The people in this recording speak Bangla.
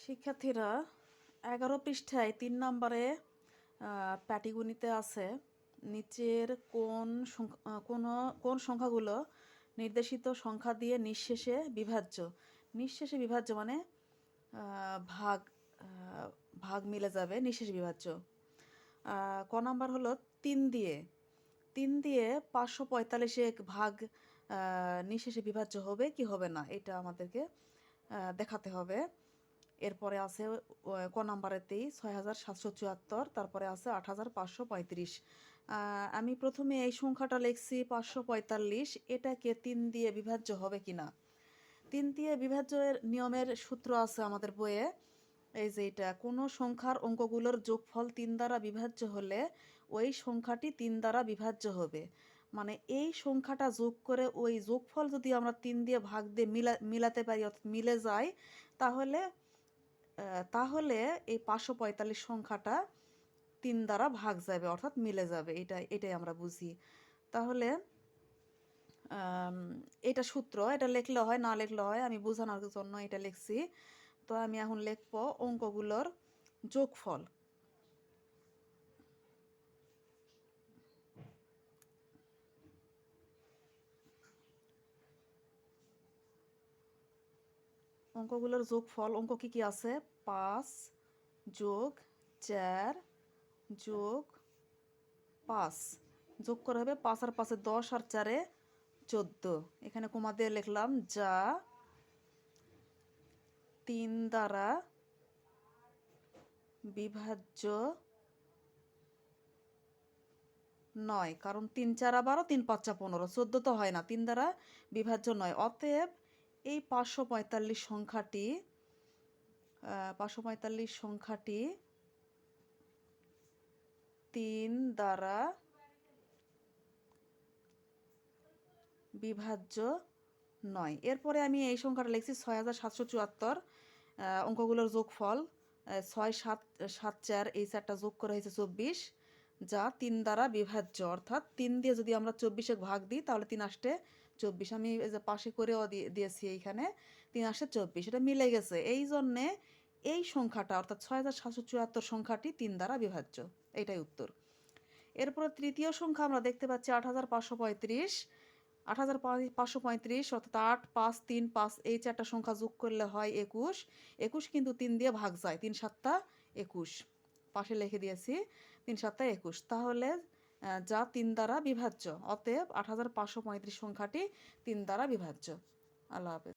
শিক্ষার্থীরা 11 পৃষ্ঠায় 3 নম্বরে পাটিগণিতে আছে নিচের কোন সংখ্যাগুলো নির্দেশিত সংখ্যা দিয়ে নিঃশেষে বিভাজ্য। নিঃশেষে বিভাজ্য মানে ভাগ ভাগ মিলে যাবে, নিঃশেষে বিভাজ্য। ক নাম্বার হলো 3 দিয়ে 545 ভাগ নিঃশেষে বিভাজ্য হবে কি হবে না, এটা আমাদেরকে দেখাতে হবে। এরপরে আছে ক নাম্বারেতেই 6774, তারপরে আছে 8535। আমি প্রথমে এই সংখ্যাটা লিখছি 545, এটাকে 3 দিয়ে বিভাজ্য হবে কিনা। 3 দিয়ে বিভাজ্যের নিয়মের সূত্র আছে আমাদের বইয়ে, এই যে এটা, কোনো সংখ্যার অঙ্কগুলোর যোগফল 3 দ্বারা বিভাজ্য হলে ওই সংখ্যাটি 3 দ্বারা বিভাজ্য হবে। মানে এই সংখ্যাটা যোগ করে ওই যোগফল যদি আমরা 3 দিয়ে ভাগ দিয়ে মিলাতে পারি, অর্থাৎ মিলে যায়, তাহলে এই 545 সংখ্যাটা 3 দ্বারা ভাগ যাবে, অর্থাৎ মিলে যাবে। এটাই আমরা বুঝি। তাহলে এটা সূত্র, এটা লিখলে হয় না লিখলে হয়, আমি বোঝানোর জন্য এটা লিখছি। তো আমি এখন লিখব অঙ্কগুলোর যোগফল। অঙ্কগুলোর যোগফল, অঙ্ক কি আছে? 5 যোগ 4 যোগ 5 যোগ করা হবে 5 আর 5 10 আর 4 14। এখানে কমা দিয়ে লিখলাম যা 3 দ্বারা বিভাজ্য নয়, কারণ 3 4 12, 3 5 15, 14 তো হয় না, 3 দ্বারা বিভাজ্য নয়। অতএব এই 545 সংখ্যাটি 3 দ্বারা বিভাজ্য নয়। এরপরে আমি এই সংখ্যাটা লিখছি 6774, অঙ্কগুলোর যোগফল 6 7 7 4, এই 4টা যোগ করা হয়েছে 24, যা 3 দ্বারা বিভাজ্য। অর্থাৎ 3 দিয়ে যদি আমরা 24 ভাগ দিই তাহলে 3 আসতে 24। আমি এই যে পাশে করেও দিয়েছি, এইখানে 3 আসতে 24, এটা মিলে গেছে। এই জন্যে এই সংখ্যাটা অর্থাৎ 6774 সংখ্যাটি 3 দ্বারা বিভাজ্য। এটাই উত্তর। এরপর তৃতীয় সংখ্যা আমরা দেখতে পাচ্ছি 8535। 8535 অর্থাৎ 8 5 3 5, এই 4টা সংখ্যা যোগ করলে হয় 21। 21 কিন্তু 3 দিয়ে ভাগ যায়, 3 7 21, পাশে লিখে দিয়েছি 3 7 21। তাহলে যা 3 দ্বারা বিভাজ্য। অতএব 8535 সংখ্যাটি 3 দ্বারা বিভাজ্য। আল্লাহ হাফেজ।